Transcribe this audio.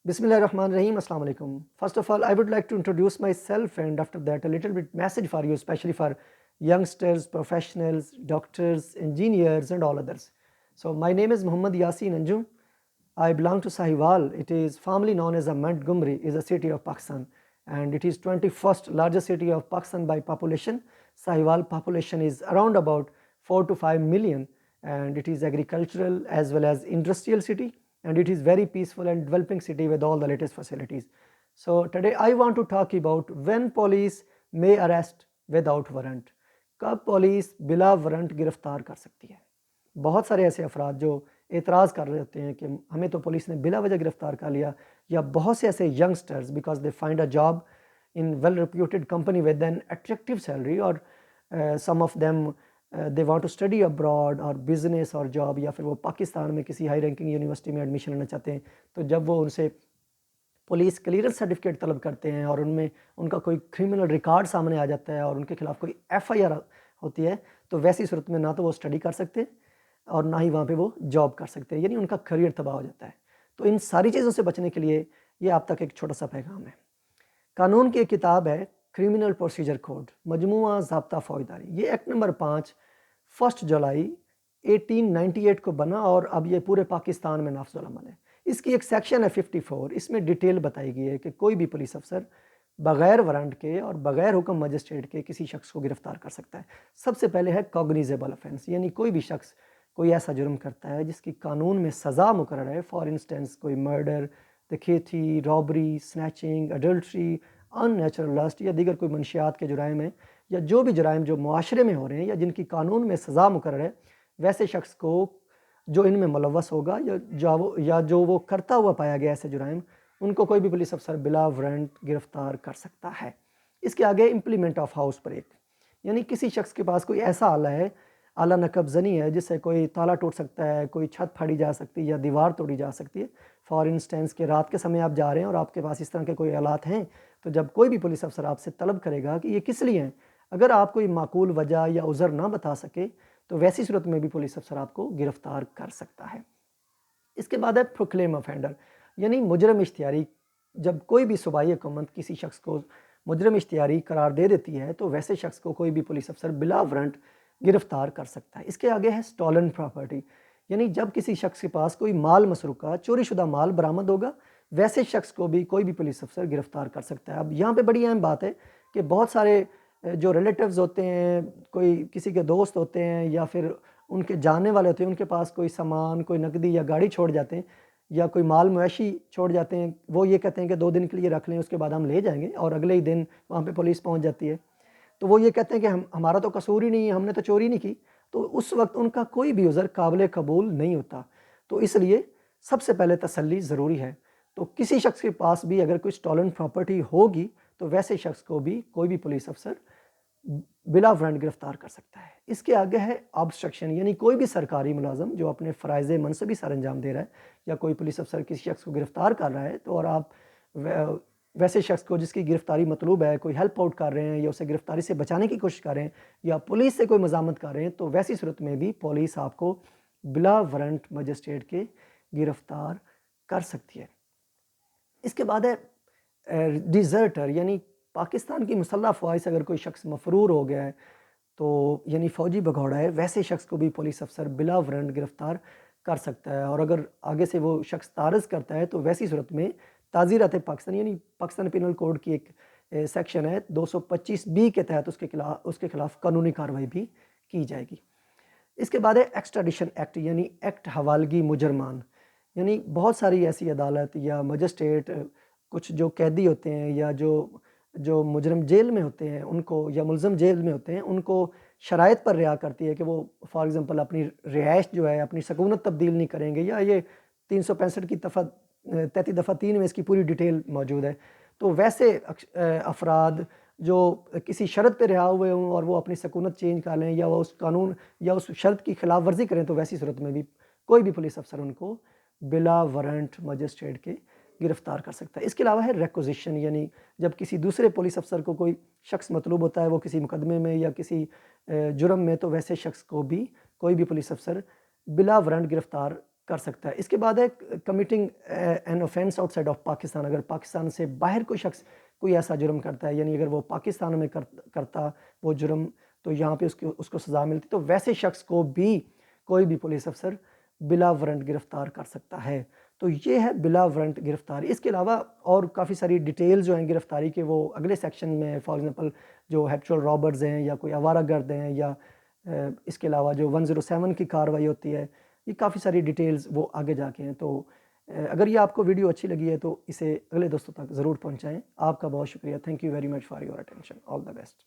Bismillahirrahmanirrahim. Assalamu alaikum. First of all, I would like to introduce myself, and after that a little bit message for you, especially for youngsters, professionals, doctors, engineers and all others. So my name is Muhammad Yasin Anjum. I belong to Sahiwal. It is formerly known as Montgomery, is a city of Pakistan, and it is 21st largest city of Pakistan by population. Sahiwal population is around about 4 to 5 million, and it is agricultural as well as industrial city, and it is very peaceful and developing city with all the latest facilities. So today I want to talk about when police may arrest without warrant. कब police बिला warrant गिरफ्तार कर सकती है। बहुत सारे ऐसे अफराद जो एतराज़ कर रहे होते हैं कि हमें तो पुलिस ने बिला वजह गिरफ्तार कर लिया, या बहुत से ऐसे youngsters because they find a job in well reputed company with an attractive salary, और some of them they want to study abroad और बिजनेस और जॉब, या फिर वो पाकिस्तान में किसी हाई रैंकिंग यूनिवर्सिटी में एडमिशन लेना चाहते हैं। तो जब वो उनसे पुलिस क्लियरेंस सर्टिफिकेट तलब करते हैं और उनमें उनका कोई क्रिमिनल रिकॉर्ड सामने आ जाता है और उनके खिलाफ कोई एफआईआर होती है, तो वैसी सूरत में ना तो वो स्टडी कर सकते और ना ही वहाँ पे वो जॉब कर सकते हैं, यानी उनका करियर तबाह हो जाता है। तो इन सारी चीज़ों से बचने के लिए ये आप तक एक छोटा सा पैगाम है। कानून की एक किताब है क्रिमिनल प्रोसीजर कोड, मजमूआ ज़ाब्ता फौजदारी। ये एक्ट नंबर 5 1 जुलाई 1898 को बना और अब ये पूरे पाकिस्तान में नाफिज़ुल अमल है। इसकी एक सेक्शन है 54, इसमें डिटेल बताई गई है कि कोई भी पुलिस अफसर बग़ैर वारंट के और बग़ैर हुक्म मजिस्ट्रेट के किसी शख्स को गिरफ़्तार कर सकता है। सबसे पहले है कॉग्निजेबल ऑफेंस, यानी कोई भी शख्स कोई ऐसा जुर्म करता है जिसकी कानून में सज़ा मुकर्रर है। फॉर इंस्टेंस कोई मर्डर, डकैती, robbery, snatching, adultery, unnatural lust या दीगर कोई मनशियात के जुराइम हैं, या जो भी जुराइम जो मुआशरे में हो रहे हैं या जिनकी कानून में सज़ा मुकर्रर है, वैसे शख्स को जो इनमें मुलव्वस होगा या जो वो करता हुआ पाया गया ऐसे जुराइम, उनको कोई भी पुलिस अफसर बिला वारंट गिरफ्तार कर सकता है। इसके आगे इम्प्लीमेंट ऑफ हाउस ब्रेक, यानी किसी शख्स के पास कोई ऐसा आला है, आला नकब ज़नी है, जिससे कोई ताला टूट सकता है, कोई छत फाड़ी जा सकती है या दीवार तोड़ी जा सकती है। फॉर इंस्टेंस कि रात के समय आप जा रहे हैं और आपके पास इस तरह के कोई आलात हैं, तो जब कोई भी पुलिस अफसर आपसे तलब करेगा कि ये किस लिए हैं, अगर आप कोई माकूल वजह या उज़र ना बता सके, तो वैसी सूरत में भी पुलिस अफसर आपको गिरफ्तार कर सकता है। इसके बाद है प्रोक्लेम ऑफेंडर, यानी मुजरम इश्तियारी। जब कोई भी सूबाई हुकूमत किसी शख्स को मुजरम इश्तियारी करार दे देती है, तो वैसे शख्स को कोई भी पुलिस अफसर बिला वारंट गिरफ्तार कर सकता है। इसके आगे है स्टॉलन प्रॉपर्टी, यानी जब किसी शख्स के पास कोई माल मसरूका चोरी शुदा माल बरामद होगा, वैसे शख्स को भी कोई भी पुलिस अफसर गिरफ्तार कर सकता है। अब यहाँ पे बड़ी अहम बात है कि बहुत सारे जो रिलेटिव्स होते हैं, कोई किसी के दोस्त होते हैं या फिर उनके जानने वाले होते हैं, उनके पास कोई सामान, कोई नकदी या गाड़ी छोड़ जाते हैं या कोई माल मवेशी छोड़ जाते हैं। वो ये कहते हैं कि 2 दिन के लिए रख लें, उसके बाद हम ले जाएंगे, और अगले ही दिन वहाँ पे पुलिस पहुँच जाती है। तो वो ये कहते हैं कि हमारा तो कसूर ही नहीं है, हमने तो चोरी नहीं की। तो उस वक्त उनका कोई भी उज़र काबिल कबूल नहीं होता। तो इसलिए सबसे पहले तसल्ली ज़रूरी है। तो किसी शख्स के पास भी अगर कोई स्टॉलन प्रॉपर्टी होगी, तो वैसे शख्स को भी कोई भी पुलिस अफसर बिला वारंट गिरफ्तार कर सकता है। इसके आगे है ऑब्स्ट्रक्शन, यानी कोई भी सरकारी मुलाजम जो अपने फ़राइज़ मनसबी सर अंजाम दे रहा है, या कोई पुलिस अफसर किसी शख्स को गिरफ़्तार कर रहा है, तो और आप वैसे शख्स को जिसकी गिरफ़्तारी मतलूब है, कोई हेल्प आउट कर रहे हैं या उसे गिरफ़्तारी से बचाने की कोशिश कर रहे हैं या पुलिस से कोई मज़ामत कर रहे हैं, तो वैसी सूरत में भी पुलिस आपको बिला वारंट मजिस्ट्रेट के गिरफ़्तार कर सकती है। इसके बाद है डिज़र्टर, यानी पाकिस्तान की मुसल्लह फ़ौज से अगर कोई शख्स मफरूर हो गया है, तो यानी फ़ौजी भगौड़ा है, वैसे शख्स को भी पुलिस अफसर बिला वारंट गिरफ़्तार कर सकता है। और अगर आगे से वो शख्स तारज़ करता है, तो वैसी सूरत में ताज़ीरात पाकिस्तान, यानी पाकिस्तान पिनल कोड की एक सेक्शन है 225B के तहत उसके खिलाफ कानूनी कार्रवाई भी की जाएगी। इसके बाद है एक्स्ट्राडिशन एक्ट, यानी एक्ट हवालगी मुजरमान, यानी बहुत सारी ऐसी अदालत या मजिस्ट्रेट कुछ जो कैदी होते हैं या जो मुजरम जेल में होते हैं उनको, या मुलज़म जेल में होते हैं, उनको शराइत पर रिहा करती है कि वो फॉर एग्ज़ाम्पल अपनी रिहाइश जो है, अपनी सकूनत तब्दील नहीं करेंगे, या ये 365 की 33 दफ़ा 3 में इसकी पूरी डिटेल मौजूद है। तो वैसे अफराद जो किसी शर्त पे रिहा हुए हों और वो अपनी सकूनत चेंज कर लें, या वो उस कानून या उस शर्त की खिलाफ वर्जी करें, तो वैसी सूरत में भी कोई भी पुलिस अफसर उनको बिला वारंट मजिस्ट्रेट के गिरफ़्तार कर सकता है। इसके अलावा है रिक्विजिशन, यानी जब किसी दूसरे पुलिस अफसर को कोई शख्स मतलूब होता है, वो किसी मुकदमे में या किसी जुर्म में, तो वैसे शख्स को भी कोई भी पुलिस अफसर बिला वारंट गिरफ़्तार کر سکتا ہے. اس کے بعد ہے committing an offence out side of Pakistan. اگر پاکستان سے باہر کوئی شخص کوئی ایسا جرم کرتا ہے، یعنی اگر وہ پاکستان میں کرتا وہ جرم تو یہاں پہ اس کو سزا ملتی، تو ویسے شخص کو بھی کوئی بھی پولیس افسر بلا وارنٹ گرفتار کر سکتا ہے. تو یہ ہے بلا وارنٹ گرفتاری. اس کے علاوہ اور کافی ساری ڈیٹیل جو ہیں گرفتاری کے وہ اگلے سیکشن میں، فار ایگزامپل جو ہیبچول رابرز ہیں یا کوئی آوارہ گرد ہیں، یا اس کے علاوہ جو 107 کی کارروائی ہوتی ہے، یہ کافی ساری ڈیٹیلز وہ آگے جا کے ہیں. تو اگر یہ آپ کو ویڈیو اچھی لگی ہے تو اسے اگلے دوستوں تک ضرور پہنچائیں. آپ کا بہت شکریہ. Thank you very much for your attention. All the best.